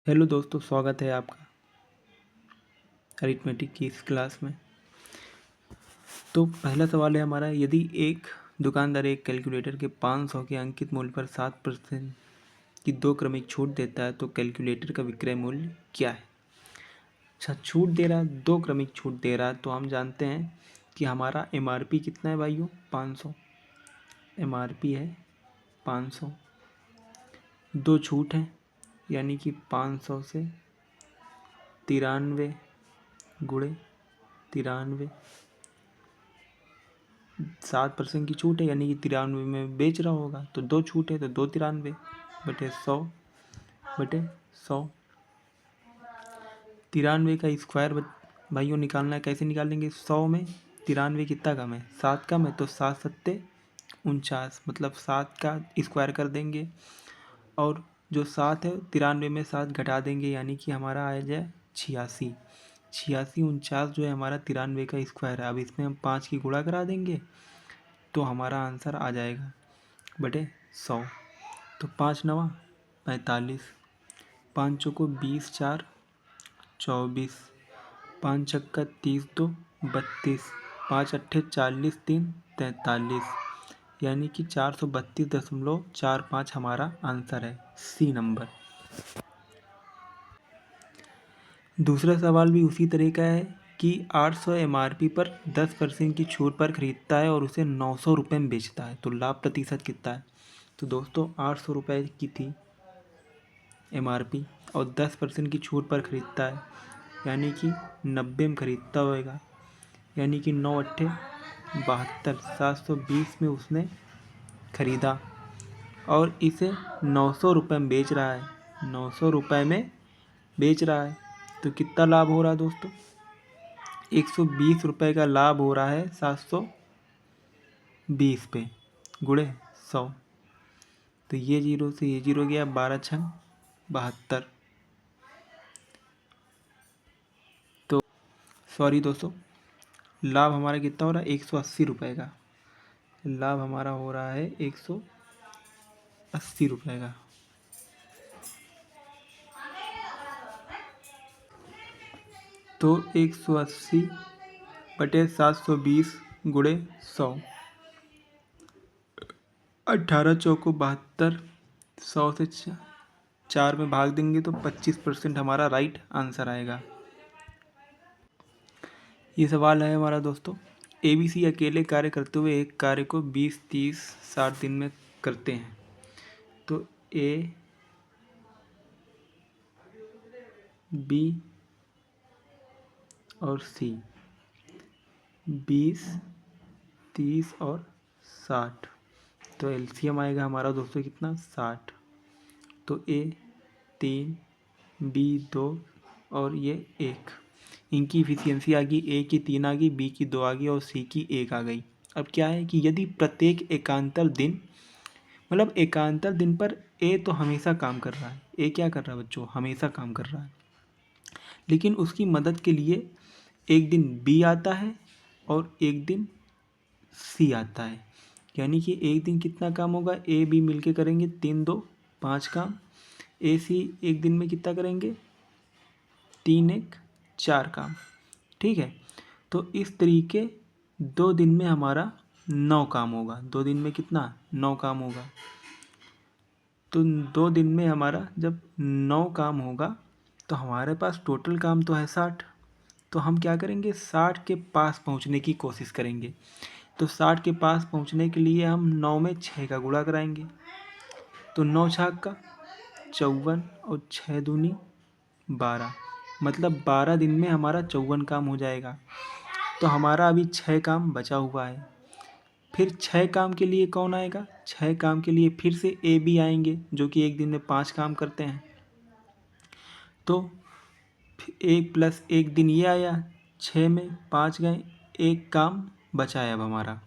Hello दोस्तों, स्वागत है आपका अरिथमेटिक की इस क्लास में। तो पहला सवाल है हमारा, यदि एक दुकानदार एक कैलकुलेटर के 500 के अंकित मूल्य पर 7% की 2 क्रमिक छूट देता है तो कैलकुलेटर का विक्रय मूल्य क्या है। अच्छा, छूट दे रहा है, 2 क्रमिक छूट दे रहा है, तो हम जानते हैं कि हमारा MRP कितना है भाइयों, 500। MRP है 500, 2 छूट हैं यानी कि 500 से 93 गुणे 93, 7% की छूट है यानी कि 93 में बेच रहा होगा, तो 2 छूट है तो 2 93 बटे 100 93 का स्क्वायर भाइयों निकालना है। कैसे निकालेंगे, 100 में 93 कितना कम है, 7 कम है, तो 7 सत्ते 49, मतलब 7 का स्क्वायर कर देंगे और जो 7 है 93 में 7 घटा देंगे यानी कि हमारा आ जाए 86। 49 जो है हमारा 93 का स्क्वायर है। अब इसमें हम 5 की गुणा करा देंगे तो हमारा आंसर आ जाएगा बटे 100। तो 5 नवा 45, 5 चौको 20, 4 24, 5 छक्का 30, 2 32, 5 अट्ठे 40, 3 43, यानी कि 432.45 हमारा आंसर है, सी नंबर। दूसरा सवाल भी उसी तरह का है कि 800 MRP पर 10% की छूट पर खरीदता है और उसे 900 रुपये में बेचता है, तो लाभ प्रतिशत कितना है। तो दोस्तों 800 रुपये की थी MRP और 10% की छूट पर खरीदता है यानी कि 90 में खरीदता होगा, यानी कि 9 अट्ठे 72, 720 में उसने खरीदा और इसे 900 रुपये में बेच रहा है, 900 रुपये में बेच रहा है, तो कितना लाभ हो रहा है दोस्तों, 120 रुपये का लाभ हो रहा है 720 पे गुणे 100। तो ये जीरो से ये जीरो गया, 12 छंग 72। तो सॉरी दोस्तों, लाभ हमारा कितना हो रहा है, 180 रुपये का लाभ हमारा हो रहा है, 180 रुपये का। तो 180 बटे 720 गुणे 100, 18 चौको 72, 100 से 4 में भाग देंगे तो 25% हमारा राइट आंसर आएगा। ये सवाल है हमारा दोस्तों, ABC अकेले कार्य करते हुए एक कार्य को 20, 30, 60 दिन में करते हैं। तो A, B और C 20, 30 और 60, तो LCM आएगा हमारा दोस्तों कितना, 60। तो A 3, B 2 और ये 1, इनकी इफिशियंसी आ गई, A की 3 आ गई, B की 2 आ गई और C की 1 आ गई। अब क्या है कि यदि प्रत्येक एकांतर दिन, मतलब एकांतर दिन पर A तो हमेशा काम कर रहा है, A क्या कर रहा है बच्चों, हमेशा काम कर रहा है, लेकिन उसकी मदद के लिए एक दिन B आता है और एक दिन C आता है, यानी कि एक दिन कितना काम होगा, A B मिलके करेंगे 3 2 5 काम, A C एक दिन में कितना करेंगे, 3 1 4 काम, ठीक है। तो इस तरीके 2 दिन में हमारा 9 काम होगा, 2 दिन में कितना, 9 काम होगा। तो 2 दिन में हमारा जब 9 काम होगा तो हमारे पास टोटल काम तो है 60, तो हम क्या करेंगे, 60 के पास पहुंचने की कोशिश करेंगे। तो 60 के पास पहुंचने के लिए हम 9 में 6 का गुणा कराएंगे, तो 9 छाक का 54 और 6 दूनी 12, मतलब 12 दिन में हमारा 54 काम हो जाएगा। तो हमारा अभी 6 काम बचा हुआ है। फिर 6 काम के लिए कौन आएगा, 6 काम के लिए फिर से A B आएंगे जो कि एक दिन में 5 काम करते हैं। तो 1 + 1 दिन ये आया, 6 में 5 गए, 1 काम बचा है अब हमारा।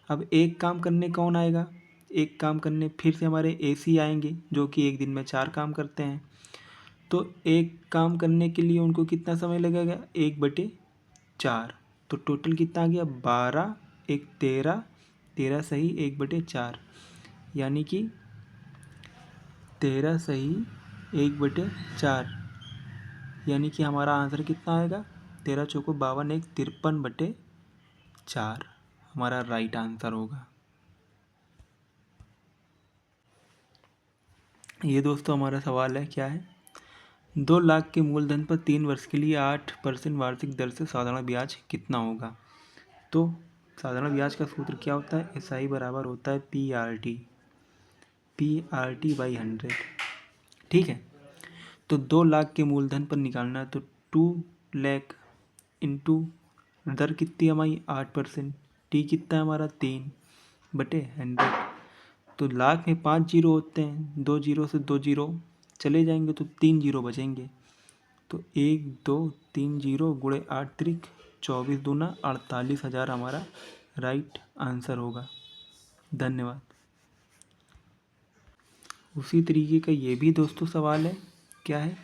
अब 1 काम करने कौन आएगा, 1 काम करने फिर से हमारे AC आएंगे जो कि एक दिन में 4 काम करते हैं। तो 1 काम करने के लिए उनको कितना समय लगेगा, 1/4, तो टोटल कितना आ गया, 12 1 13, 13 सही 1/4, यानी कि 13 सही 1/4, यानी कि हमारा आंसर कितना आएगा, 13 चौको 52 एक 53/4 हमारा राइट आंसर होगा। ये दोस्तों हमारा सवाल है, क्या है, 2 लाख के मूलधन पर 3 वर्ष के लिए 8% वार्षिक दर से साधारण ब्याज कितना होगा। तो साधारण ब्याज का सूत्र क्या होता है, SI बराबर होता है PRT बाई 100। ठीक है, तो 2 लाख के मूलधन पर निकालना है, तो 2 लाख इंटू दर कितनी हमारी 8%, टी कितना है हमारा 3/100। तो लाख में 5 जीरो होते हैं, 2 जीरो से 2 जीरो चले जाएंगे तो 3 जीरो बचेंगे। तो 1 2 3 जीरो गुणे 8 त्रिक 24 दूना 48,000 हमारा राइट आंसर होगा। धन्यवाद। उसी तरीके का ये भी दोस्तों सवाल है, क्या है,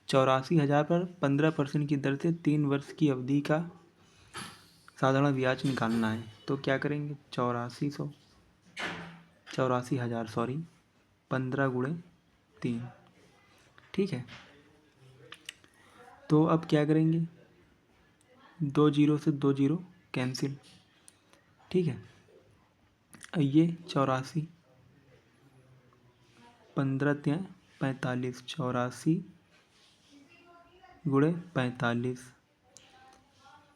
84,000 पर 15% की दर से 3 वर्ष की अवधि का साधारण ब्याज निकालना है। तो क्या करेंगे, 84,000 सॉरी 15 गुणे 3। ठीक है, तो अब क्या करेंगे, 2 जीरो से 2 जीरो कैंसिल। ठीक है, ये 84 15 त्या 45, 84 गुणे 45।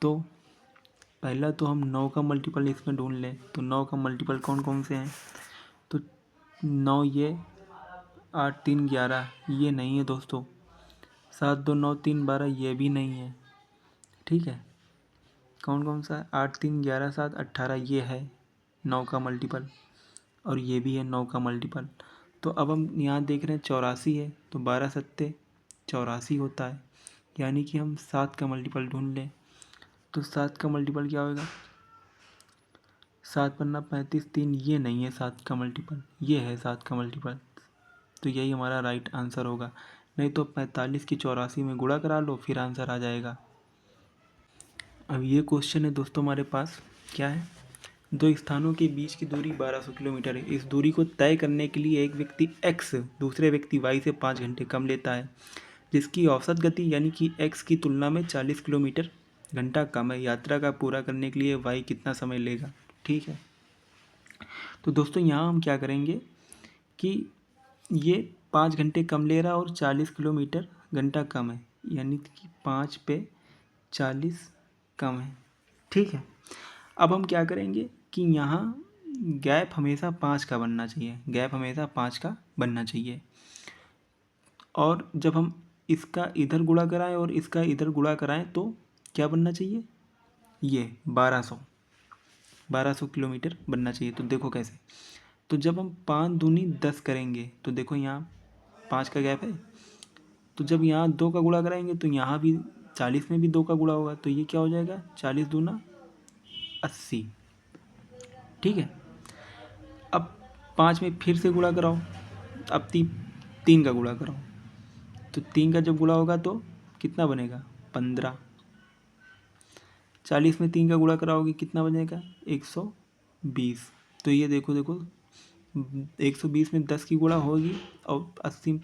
तो पहला तो हम 9 का मल्टीपल इसमें ढूंढ लें, तो 9 का मल्टीपल कौन कौन से हैं, तो 9 ये, 8 3 11 ये नहीं है दोस्तों, 7 2 9 3 12 ये भी नहीं है। ठीक है, कौन कौन सा है, 8 3 11 7 18 ये है 9 का मल्टीपल, और ये भी है 9 का मल्टीपल। तो अब हम यहाँ देख रहे हैं 84 है, तो 12 सत्ते 84 होता है, यानी कि हम 7 का मल्टीपल ढूंढ लें। तो 7 का मल्टीपल क्या होगा, 7 पन्ना 35 3 ये नहीं है 7 का मल्टीपल, ये है 7 का मल्टीपल। तो यही हमारा राइट आंसर होगा। नहीं तो 45 की 84 में गुणा करा लो, फिर आंसर आ जाएगा। अब ये क्वेश्चन है दोस्तों हमारे पास, क्या है, 2 स्थानों के बीच की दूरी 1200 किलोमीटर है। इस दूरी को तय करने के लिए एक व्यक्ति x दूसरे व्यक्ति y से 5 घंटे कम लेता है, जिसकी औसत गति यानी कि x की तुलना में 40 किलोमीटर घंटा कम है। यात्रा का पूरा करने के लिए y कितना समय लेगा। ठीक है, तो दोस्तों यहाँ हम क्या करेंगे कि ये 5 घंटे कम ले रहा है और 40 किलोमीटर घंटा कम है, यानी कि 5 पे 40 कम है। ठीक है, अब हम क्या करेंगे कि यहाँ गैप हमेशा 5 का बनना चाहिए, गैप हमेशा 5 का बनना चाहिए। और जब हम इसका इधर गुणा कराएं और इसका इधर गुणा कराएं तो क्या बनना चाहिए, ये 1200 किलोमीटर बनना चाहिए। तो देखो कैसे, तो जब हम 5 दूनी 10 करेंगे तो देखो यहाँ 5 का गैप है, तो जब यहाँ 2 का गुणा कराएंगे तो यहाँ भी 40 में भी 2 का गुणा होगा, तो ये क्या हो जाएगा, 40 दूना 80। ठीक है, अब 5 में फिर से गुणा कराओ, अब 3 का गुणा कराओ, तो 3 का जब गुणा होगा तो कितना बनेगा, 15। 40 में 3 का गुणा कराओगे कितना बनेगा, 120। तो ये देखो 120 में 10 की गुणा होगी और 80 में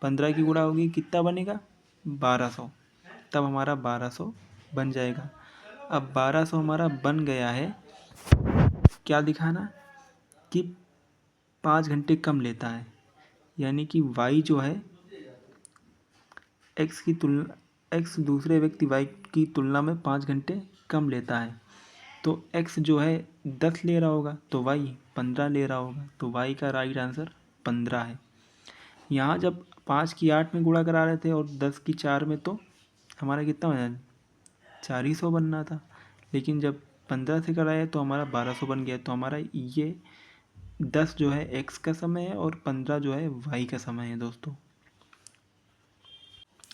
15 की गुणा होगी, कितना बनेगा, 1200। तब हमारा 1200 बन जाएगा। अब 1200 हमारा बन गया है, क्या दिखाना कि 5 घंटे कम लेता है, यानी कि y जो है x दूसरे व्यक्ति y की तुलना में 5 घंटे कम लेता है। तो x जो है 10 ले रहा होगा तो y 15 ले रहा होगा, तो y का राइट आंसर 15 है। यहाँ जब 5 की 8 में गुणा करा रहे थे और 10 की 4 में, तो हमारा कितना बना, 400 बनना था, लेकिन जब 15 से कराया तो हमारा 1200 बन गया। तो हमारा ये 10 जो है x का समय है और 15 जो है y का समय है दोस्तों।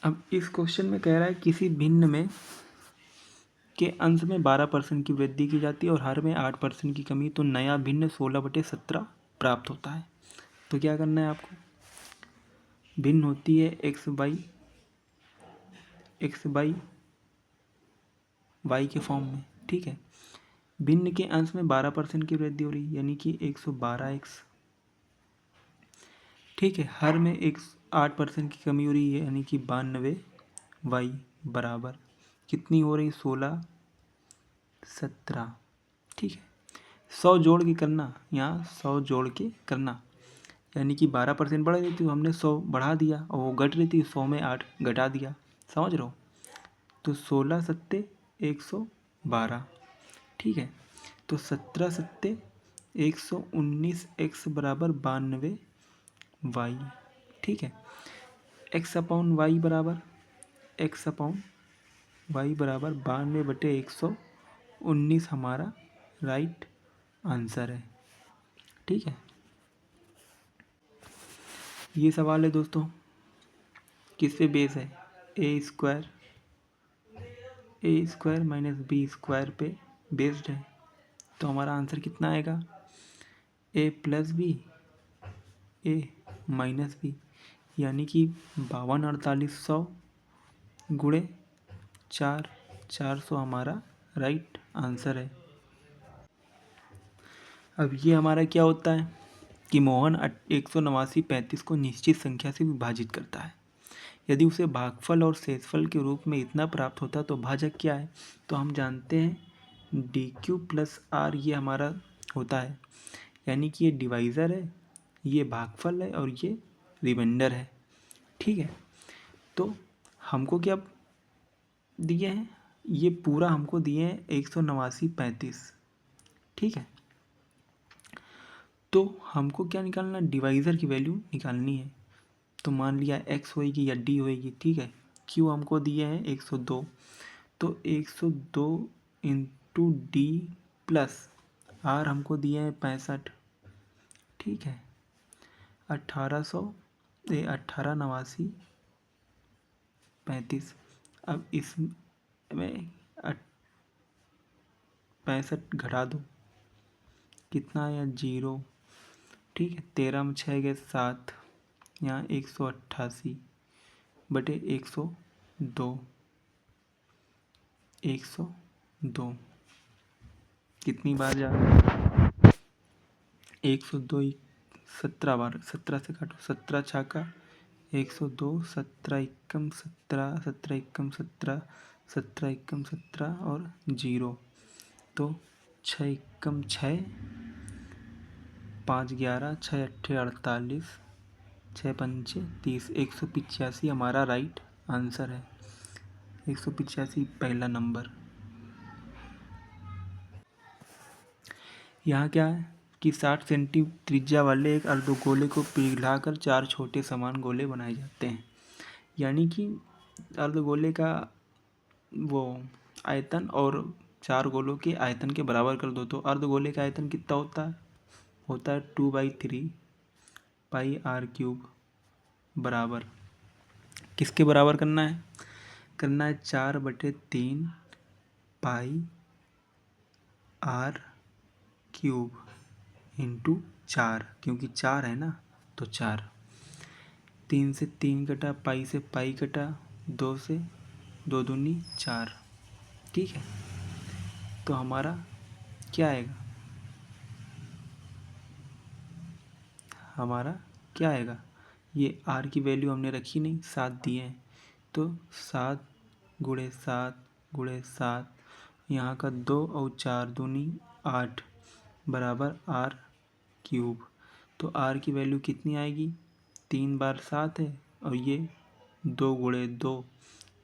अब इस क्वेश्चन में कह रहा है किसी भिन्न में के अंश में 12% की वृद्धि की जाती है और हर में 8% की कमी, तो नया भिन्न 16/17 प्राप्त होता है। तो क्या करना है आपको, भिन्न होती है x बाई y के फॉर्म में। ठीक है, भिन्न के अंश में 12% की वृद्धि हो रही, यानी कि 112x। ठीक है, हर में 8% की कमी हो रही है, यानी कि 92 वाई बराबर कितनी हो रही, 16 17। ठीक है, 100 जोड़ के करना, यहाँ 100 जोड़ के करना, यानी कि 12% बढ़ रही थी, हमने 100 बढ़ा दिया, और वो घट रही थी 100 में 8 घटा दिया, समझ रहे हो। तो 16 सत्ते 112। ठीक है, तो 17 सत्ते 119 x बराबर 92 वाई। ठीक है, x अपॉन वाई बराबर 92/119 हमारा राइट आंसर है। ठीक है, ये सवाल है दोस्तों, किस पे बेस है, ए स्क्वायर माइनस बी स्क्वायर पे बेस्ड है। तो हमारा आंसर कितना आएगा, ए प्लस बी ए माइनस बी, यानी कि 52/4800 गुणे 400 हमारा राइट आंसर है। अब ये हमारा क्या होता है कि मोहन 189 को निश्चित संख्या से विभाजित करता है। यदि उसे भागफल और शेषफल के रूप में इतना प्राप्त होता तो भाजक क्या है, तो हम जानते हैं DQ प्लस R ये हमारा होता है, यानी कि ये डिवाइज़र है, ये भागफल है और ये रिमाइंडर है। ठीक है, तो हमको क्या दिए हैं, ये पूरा हमको दिए हैं 189/35। ठीक है, तो हमको क्या निकालना, डिवाइज़र की वैल्यू निकालनी है। तो मान लिया x होएगी या d होएगी। ठीक है, q हमको दिए हैं 102, तो 102 इंटू डी प्लस r हमको दिए हैं 65। ठीक है, 1889/35। अब इसमें 65 घटा दो, कितना आया 0। ठीक है, 13 में 6 गए 7, यहाँ 188/102 102 कितनी बार जा रहा है, 102 17 बार, 17 से काटो, 17 छाका 102, 17 एकम 17, 17 एकम 17, 17 एकम 17 और 0, तो 6 एकम 6, 5 11, 6 अट्ठे 48, 6 पंचे 30, 185 हमारा राइट आंसर है। 185 पहला नंबर। यहाँ क्या है कि 60 सेंटी त्रिज्या वाले एक अर्धगोले को पिघलाकर 4 छोटे समान गोले बनाए जाते हैं। यानी कि अर्धगोले का वो आयतन और 4 गोलों के आयतन के बराबर कर दो, तो अर्धगोले का आयतन कितना होता है 2/3 पाई r³ बराबर किसके बराबर करना है 4/3 पाई r³ इंटू 4, क्योंकि 4 है ना, तो 4, 3 से 3 कटा, पाई से पाई कटा, 2 से 2 दूनी 4। ठीक है, तो हमारा क्या आएगा, ये r की वैल्यू हमने रखी नहीं, 7 दिए हैं, तो 7 गुणे 7 गुणे 7, यहाँ का 2 और 4 दूनी 8 बराबर r³। तो r की वैल्यू कितनी आएगी, 3 बार 7 है, और ये 2 गुणे 2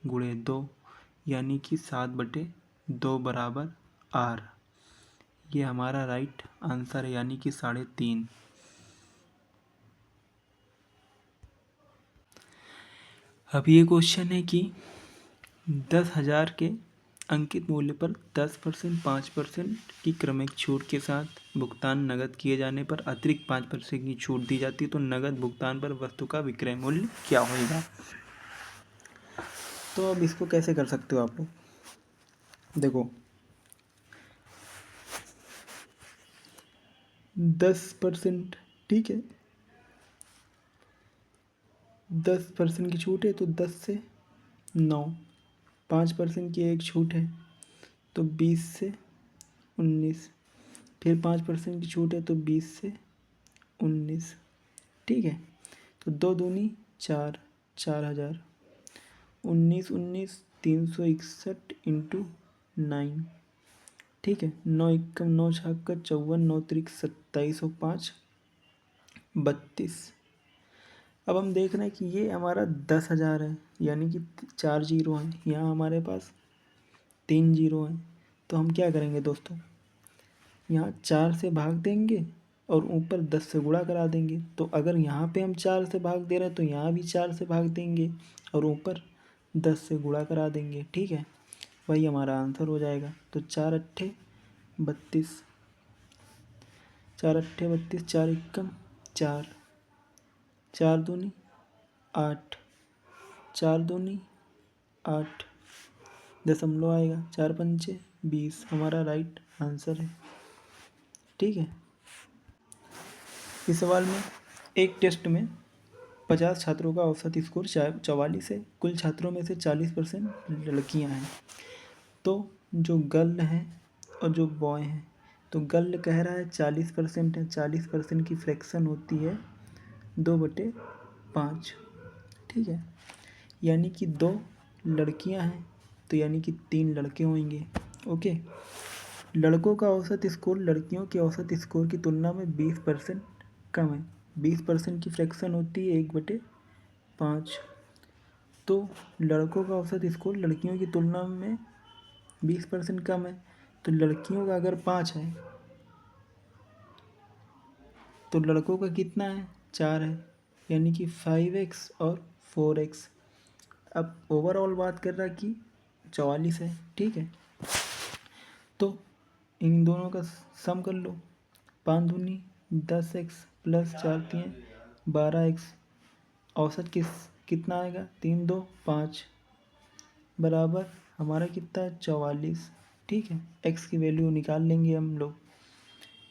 गुणे 2, यानी कि 7/2 बराबर r। ये हमारा राइट आंसर है, यानी कि 3.5। अब ये क्वेश्चन है कि 10,000 के अंकित मूल्य पर 10%, 5% की क्रमिक छूट के साथ भुगतान नगद किए जाने पर अतिरिक्त 5% की छूट दी जाती है, तो नगद भुगतान पर वस्तु का विक्रय मूल्य क्या होगा। तो अब इसको कैसे कर सकते हो आप लोग, देखो 10%, ठीक है 10% की छूट है, तो 10 से 9, 5% की एक छूट है, तो 20 से 19, फिर 5% की छूट है, तो 20 से 19। ठीक है, तो 2 दूनी 4, 4,000, 19 19 361 इंटू 9। ठीक है, 9 एकम 9 छक्का 54, 9 त्रिक 27 और 5 32। अब हम देख रहे हैं कि ये हमारा 10,000 है, यानी कि 4 जीरो हैं, यहाँ हमारे पास 3 जीरो हैं। तो हम क्या करेंगे दोस्तों, यहाँ 4 से भाग देंगे और ऊपर 10 से गुणा करा देंगे। तो अगर यहाँ पे हम 4 से भाग दे रहे हैं तो यहाँ भी 4 से भाग देंगे और ऊपर 10 से गुणा करा देंगे। ठीक है, वही हमारा आंसर हो जाएगा। तो 4 अट्ठे 32, 4 अट्ठे 32, 4 एकम 4, 4 दूनी 8, 4 दूनी 8, दशमलव आएगा, 4 पंचे 20, हमारा राइट आंसर है। ठीक है, इस सवाल में एक टेस्ट में 50 छात्रों का औसत स्कोर 44 है, कुल छात्रों में से 40% लड़कियां हैं। तो जो गर्ल हैं और जो बॉय हैं, तो गर्ल कह रहा है 40% है, 40% की फ्रैक्शन होती है 2/5। ठीक है, यानी कि 2 लड़कियां हैं तो यानी कि 3 लड़के होंगे। ओके, लड़कों का औसत स्कोर लड़कियों के औसत स्कोर की तुलना में 20% कम है। 20% की फ्रैक्शन होती है 1/5। तो लड़कों का औसत स्कोर लड़कियों की तुलना में 20% कम है। तो लड़कियों का अगर 5 है तो लड़कों का कितना है, 4 है, यानी कि 5x और 4x। अब ओवरऑल बात कर रहा कि 44 है। ठीक है, तो इन दोनों का सम कर लो, 5 दूनी 10x प्लस 4 3 12x, औसत कितना आएगा, 3 2 5 बराबर हमारा कितना है, 44। ठीक है, x की वैल्यू निकाल लेंगे हम लोग,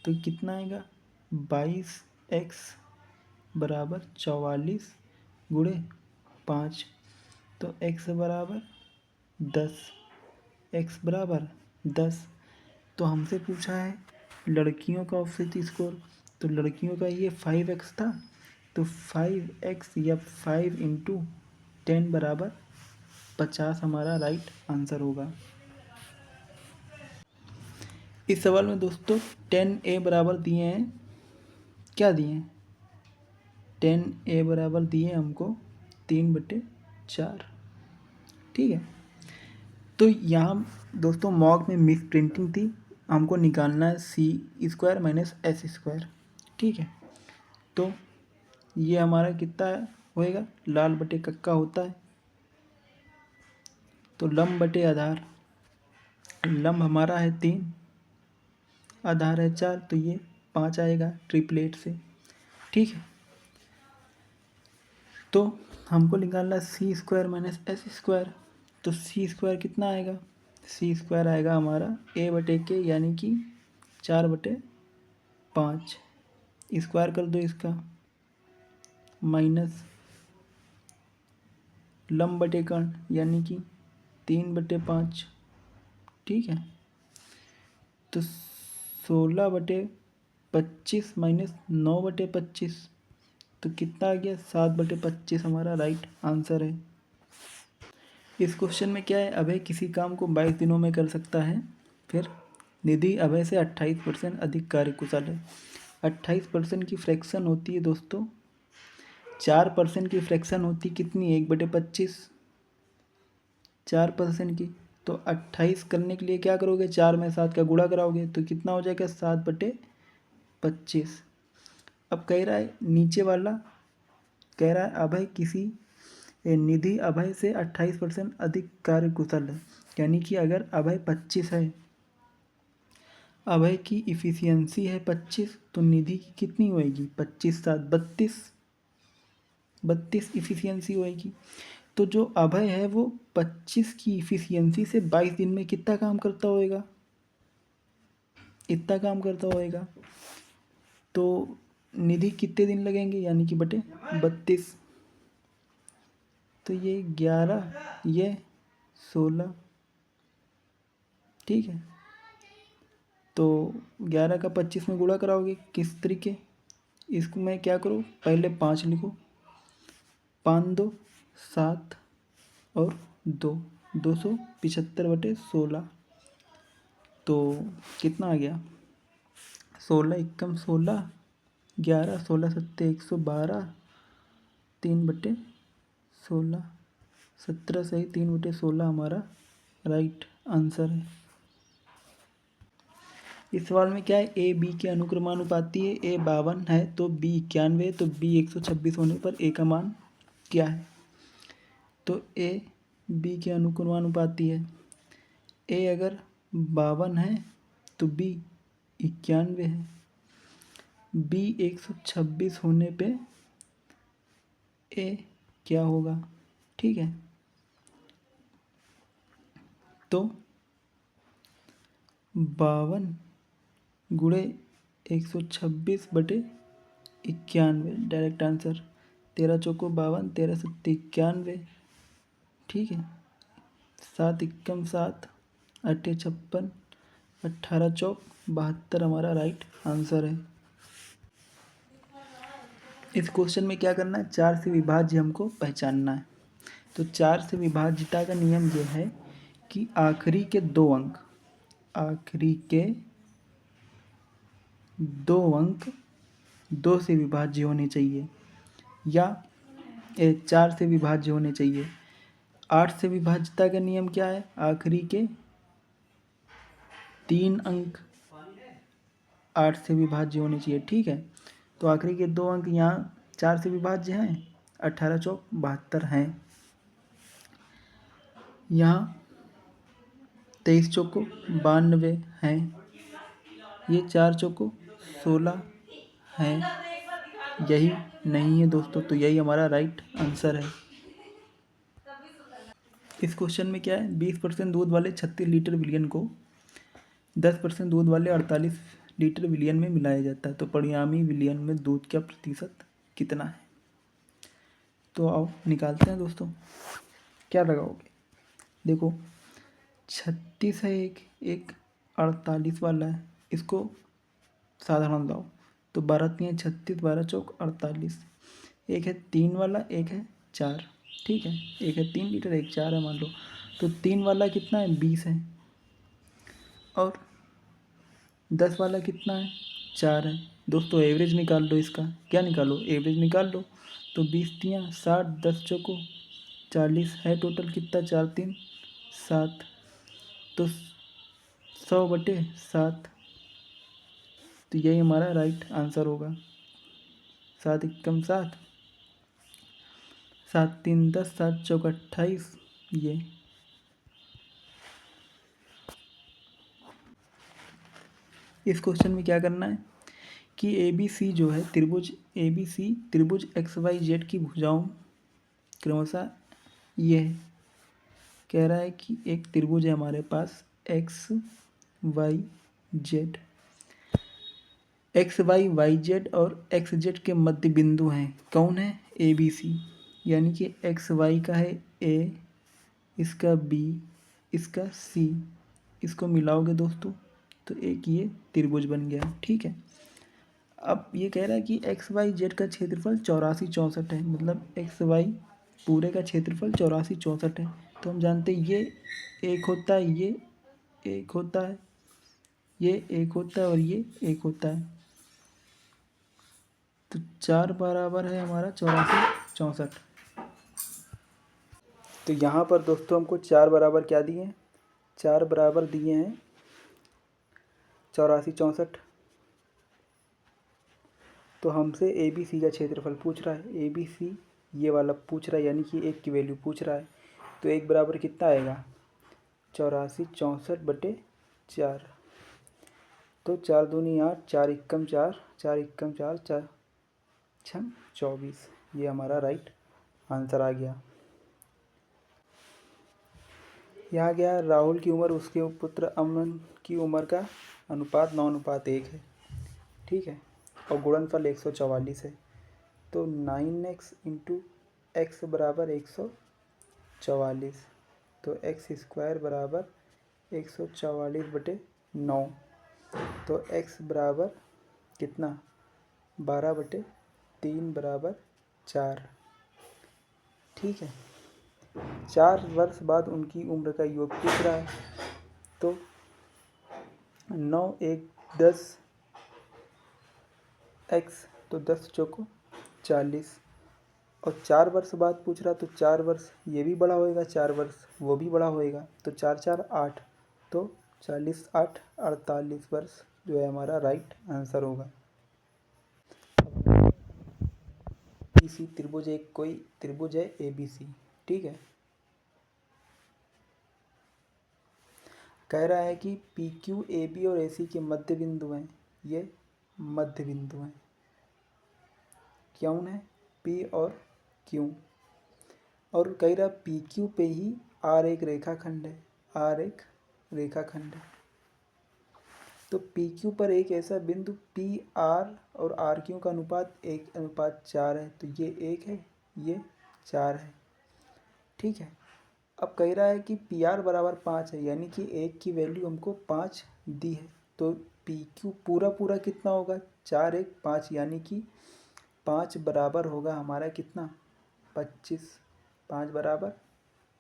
तो कितना आएगा, 22x बराबर 44 गुणे 5, तो x बराबर 10, x बराबर 10। तो हमसे पूछा है लड़कियों का औसत स्कोर, तो लड़कियों का ये 5x था, तो 5x या 5 इंटू 10 बराबर 50 हमारा राइट आंसर होगा। इस सवाल में दोस्तों 10a बराबर दिए हैं, क्या दिए हैं, 10a बराबर दिए हमको 3/4। ठीक है, तो यहाँ दोस्तों मॉक में मिस प्रिंटिंग थी, हमको निकालना है c² माइनस s²। ठीक है, तो ये हमारा कितना होएगा, लाल बटे कक्का होता है, तो लंब बटे आधार, लंब हमारा है 3, आधार है 4, तो ये 5 आएगा ट्रिपलेट से। ठीक है, तो हमको निकालना c² माइनस s², तो c² कितना आएगा, c² आएगा हमारा a बटे के, यानी कि 4/5, स्क्वायर कर दो इसका, माइनस लंब बटे कर्ण यानी कि 3/5। ठीक है, तो 16/25 माइनस 9/25, तो कितना आ गया, 7/25 हमारा राइट आंसर है। इस क्वेश्चन में क्या है, अभय किसी काम को 22 दिनों में कर सकता है, फिर निधि अभय से 28% अधिक कार्यकुशल है। 28% की फ्रैक्शन होती है दोस्तों, 4% की फ्रैक्शन होती कितनी, 1/25, 4% की। तो 28 करने के लिए क्या करोगे, 4 में 7 का गुणा कराओगे, तो कितना हो जाएगा, 7/25। अब कह रहा है नीचे वाला, कह रहा है अभय किसी निधि अभय से 28% अधिक कार्यकुशल है, यानी कि अगर अभय 25 है, अभय की इफ़िशियंसी है 25, तो निधि की कितनी होएगी, 25 7 32 इफ़िशियंसी होएगी। तो जो अभय है वो 25 की इफ़िशियंसी से 22 दिन में कितना काम करता होएगा, इतना काम करता होएगा। तो निधि कितने दिन लगेंगे, यानी कि बटे 32, तो ये 11 ये 16। ठीक है, तो 11 का 25 में गुणा कराओगे किस तरीके, इसको मैं क्या करूँ, पहले 5 लिखो, 5 2 7 और 275/16, तो कितना आ गया? 16 एकम 16, 11, 16 सत्ते 112, 3/16, 17 सही 3/16 हमारा राइट आंसर है। इस सवाल में क्या है, ए बी के अनुक्रमानुपाती है। ए 52 है तो बी 91 है, तो बी 126 होने पर ए का मान क्या है? तो ए बी के अनुक्रमानुपाती है। ए अगर 52 है तो बी 91 है। बी 126 होने पे ए क्या होगा? ठीक है, तो 52 गुणे 126/91, डायरेक्ट आंसर। 13 चौको 52, 13 सत्ते 91, ठीक है। 7 एकम 7, 8 56, 18 चौक 72 हमारा राइट आंसर है। इस क्वेश्चन में क्या करना है, 4 से विभाज्य हमको पहचानना है। तो 4 से विभाज्यता का नियम ये है कि आखिरी के 2 अंक 2 से विभाज्य होने चाहिए, या 4 से विभाज्य होने चाहिए। 8 से विभाज्यता का नियम क्या है, आखिरी के 3 अंक 8 से विभाज्य होने चाहिए, ठीक है। तो आखिरी के 2 अंक यहाँ 4 से विभाज्य हैं, 18 चौक 72 हैं। यहाँ 23 चौको 92 हैं, ये 4 चौको 16 हैं। यही नहीं है दोस्तों, तो यही हमारा राइट आंसर है। इस क्वेश्चन में क्या है, 20% दूध वाले 36 लीटर विलियन को 10% दूध वाले 48 लीटर विलियन में मिलाया जाता है, तो परिणामी विलियन में दूध का प्रतिशत कितना है? तो आओ निकालते हैं दोस्तों। क्या लगाओगे? देखो 36 है, एक 48 वाला है, इसको साधारण लाओ तो 12 3 36, 12 चौक 48। एक है 3 वाला, एक है 4, ठीक है। एक है 3 लीटर, एक 4 है मान लो। तो 3 वाला कितना है, 20 है, और 10 वाला कितना है, 4 है। दोस्तों एवरेज निकाल लो इसका। क्या निकालो? एवरेज निकाल लो। तो 20 3 60, 10 चौको 40 है, टोटल कितना, 4 3 7, तो 100/7, तो यही हमारा राइट आंसर होगा। 7 एकम 7, 7 3 10, 7 चौक 28, ये। इस क्वेश्चन में क्या करना है कि ए बी सी जो है त्रिभुज ABC त्रिभुज XYZ की भुजाओं क्रमशः ये है। कह रहा है कि एक त्रिभुज है हमारे पास XYZ, XYYZ और XZ के मध्य बिंदु हैं। कौन है? ABC, यानी कि XY का है A, इसका B, इसका C, इसको मिलाओगे दोस्तों तो एक ये त्रिभुज बन गया, ठीक है। अब ये कह रहा है कि XYZ का क्षेत्रफल 84 64 है, मतलब XY पूरे का क्षेत्रफल 84 64 है। तो हम जानते हैं ये एक होता है, ये एक होता है, ये एक होता है और ये एक होता है, तो 4 बराबर है हमारा 84 64। तो यहाँ पर दोस्तों हमको 4 बराबर क्या दिए हैं, 4 बराबर दिए हैं 84 64। तो हमसे ABC का क्षेत्रफल पूछ रहा है, ABC ये वाला पूछ रहा है, यानी कि एक की वैल्यू पूछ रहा है। तो एक बराबर कितना आएगा, 84 64/4। तो 4 दूनी 8, 4 एकम 4, 4 एकम 4, 4 छम 24, ये हमारा राइट आंसर आ गया। यहाँ गया राहुल की उम्र उसके पुत्र अमन की उम्र का अनुपात 9:1 है, ठीक है, और गुणनफल 144 है। तो 9x इंटू एक्स बराबर 144, तो x² बराबर 144/9, तो x बराबर कितना, 12/3 बराबर 4, ठीक है। 4 वर्ष बाद उनकी उम्र का योग पूछ रहा है। तो 9 1 10 x, तो 10 चौको 40। और 4 वर्ष बाद पूछ रहा, तो 4 वर्ष ये भी बड़ा होएगा, 4 वर्ष वो भी बड़ा होएगा, तो 4 4 8, तो 40 8 48 वर्ष जो है हमारा राइट आंसर होगा। ABC त्रिभुज, एक कोई त्रिभुज है ABC, ठीक है। कह रहा है कि PQ AB और AC के मध्य बिंदु हैं, ये मध्य बिंदु हैं, कौन है? P और Q। और कह रहा PQ पे ही R एक रेखाखंड है, R एक रेखाखंड है। तो PQ पर एक ऐसा बिंदु PR और RQ का अनुपात 1:4 है, तो ये 1 है, ये 4 है, ठीक है। अब कह रहा है कि PR बराबर 5 है, यानी कि 1 की वैल्यू हमको 5 दी है, तो PQ पूरा पूरा कितना होगा? 4 1 5, यानी कि 5 बराबर होगा हमारा कितना? 25। 5 बराबर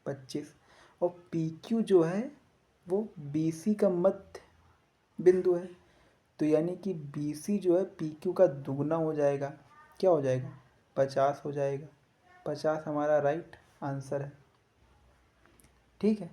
25। और PQ जो है वो BC का मध्य बिंदु है, तो यानी कि BC जो है PQ का दुगना हो जाएगा, क्या हो जाएगा? 50 हो जाएगा। 50 हमारा राइट आंसर है, ठीक है।